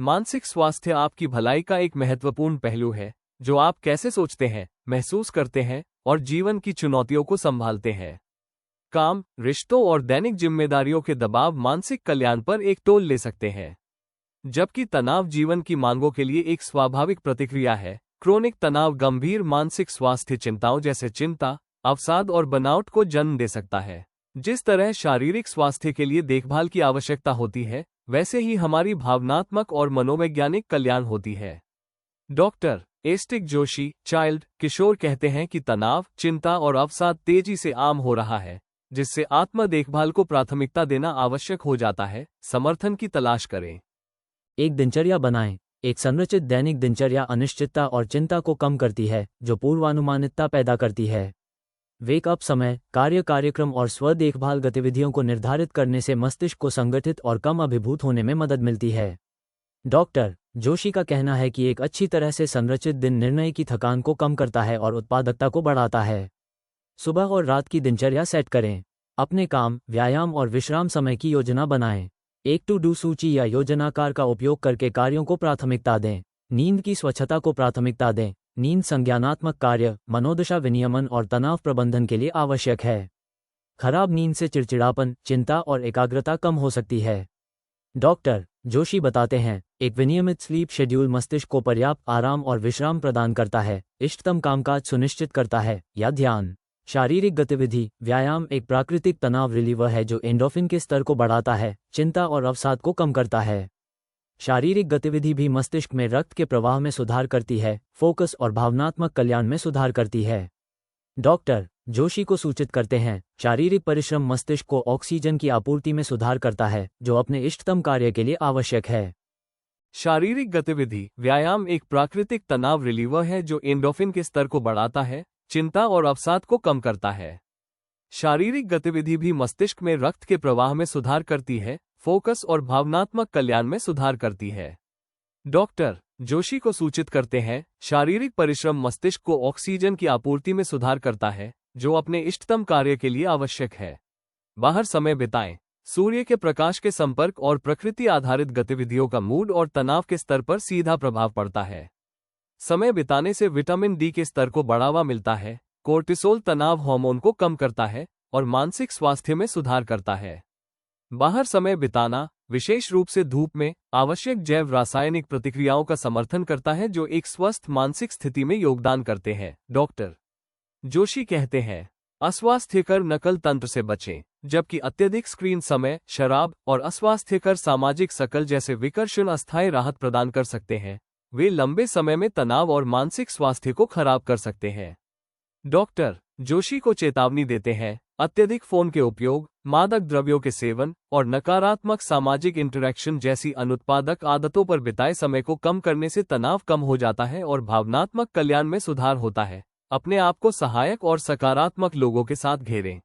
मानसिक स्वास्थ्य आपकी भलाई का एक महत्वपूर्ण पहलू है, जो आप कैसे सोचते हैं, महसूस करते हैं और जीवन की चुनौतियों को संभालते हैं। काम, रिश्तों और दैनिक जिम्मेदारियों के दबाव मानसिक कल्याण पर एक टोल ले सकते हैं। जबकि तनाव जीवन की मांगों के लिए एक स्वाभाविक प्रतिक्रिया है, क्रोनिक तनाव गंभीर मानसिक स्वास्थ्य चिंताओं जैसे चिंता, अवसाद और बर्नआउट को जन्म दे सकता है। जिस तरह शारीरिक स्वास्थ्य के लिए देखभाल की आवश्यकता होती है, वैसे ही हमारी भावनात्मक और मनोवैज्ञानिक कल्याण होती है। डॉक्टर एस्टिक जोशी, चाइल्ड, किशोर कहते हैं कि तनाव, चिंता और अवसाद तेजी से आम हो रहा है, जिससे आत्म देखभाल को प्राथमिकता देना आवश्यक हो जाता है। समर्थन की तलाश करें। एक दिनचर्या बनाएं। एक संरचित दैनिक दिनचर्या अनिश्चितता और चिंता को कम करती है, जो पूर्वानुमानितता पैदा करती है। वेक अप समय, कार्यक्रम और स्व देखभाल गतिविधियों को निर्धारित करने से मस्तिष्क को संगठित और कम अभिभूत होने में मदद मिलती है। डॉक्टर जोशी का कहना है कि एक अच्छी तरह से संरचित दिन निर्णय की थकान को कम करता है और उत्पादकता को बढ़ाता है। सुबह और रात की दिनचर्या सेट करें। अपने काम, व्यायाम और विश्राम समय की योजना बनाएं। एक टू डू सूची या योजनाकार का उपयोग करके कार्यों को प्राथमिकता दें। नींद की स्वच्छता को प्राथमिकता दें। नींद संज्ञानात्मक कार्य, मनोदशा विनियमन और तनाव प्रबंधन के लिए आवश्यक है। खराब नींद से चिड़चिड़ापन, चिंता और एकाग्रता कम हो सकती है। डॉक्टर जोशी बताते हैं, एक विनियमित स्लीप शेड्यूल मस्तिष्क को पर्याप्त आराम और विश्राम प्रदान करता है, इष्टतम कामकाज सुनिश्चित करता है। या ध्यान, शारीरिक गतिविधि, व्यायाम एक प्राकृतिक तनाव रिलीवर है जो एंडोर्फिन के स्तर को बढ़ाता है, चिंता और अवसाद को कम करता है। शारीरिक गतिविधि भी मस्तिष्क में रक्त के प्रवाह में सुधार करती है, फोकस और भावनात्मक कल्याण में सुधार करती है। डॉक्टर जोशी को सूचित करते हैं, शारीरिक परिश्रम मस्तिष्क को ऑक्सीजन की आपूर्ति में सुधार करता है, जो अपने इष्टतम कार्य के लिए आवश्यक है। शारीरिक गतिविधि, व्यायाम एक प्राकृतिक तनाव रिलीवर है जो एंडोर्फिन के स्तर को बढ़ाता है, चिंता और अवसाद को कम करता है। शारीरिक गतिविधि भी मस्तिष्क में रक्त के प्रवाह में सुधार करती है, फोकस और भावनात्मक कल्याण में सुधार करती है। डॉक्टर जोशी को सूचित करते हैं, शारीरिक परिश्रम मस्तिष्क को ऑक्सीजन की आपूर्ति में सुधार करता है, जो अपने इष्टतम कार्य के लिए आवश्यक है। बाहर समय बिताएं। सूर्य के प्रकाश के संपर्क और प्रकृति आधारित गतिविधियों का मूड और तनाव के स्तर पर सीधा प्रभाव पड़ता है। समय बिताने से विटामिन डी के स्तर को बढ़ावा मिलता है, कोर्टिसोल तनाव हार्मोन को कम करता है और मानसिक स्वास्थ्य में सुधार करता है। बाहर समय बिताना, विशेष रूप से धूप में, आवश्यक जैव रासायनिक प्रतिक्रियाओं का समर्थन करता है जो एक स्वस्थ मानसिक स्थिति में योगदान करते हैं। डॉक्टर जोशी कहते हैं, अस्वास्थ्यकर नकल तंत्र से बचें, जबकि अत्यधिक स्क्रीन समय, शराब और अस्वास्थ्यकर सामाजिक शकल जैसे विकर्षण अस्थायी राहत प्रदान कर सकते हैं। वे लंबे समय में तनाव और मानसिक स्वास्थ्य को खराब कर सकते हैं। डॉक्टर जोशी को चेतावनी देते हैं, अत्यधिक फोन के उपयोग, मादक द्रव्यों के सेवन और नकारात्मक सामाजिक इंटरैक्शन जैसी अनुत्पादक आदतों पर बिताए समय को कम करने से तनाव कम हो जाता है और भावनात्मक कल्याण में सुधार होता है। अपने आप को सहायक और सकारात्मक लोगों के साथ घेरें।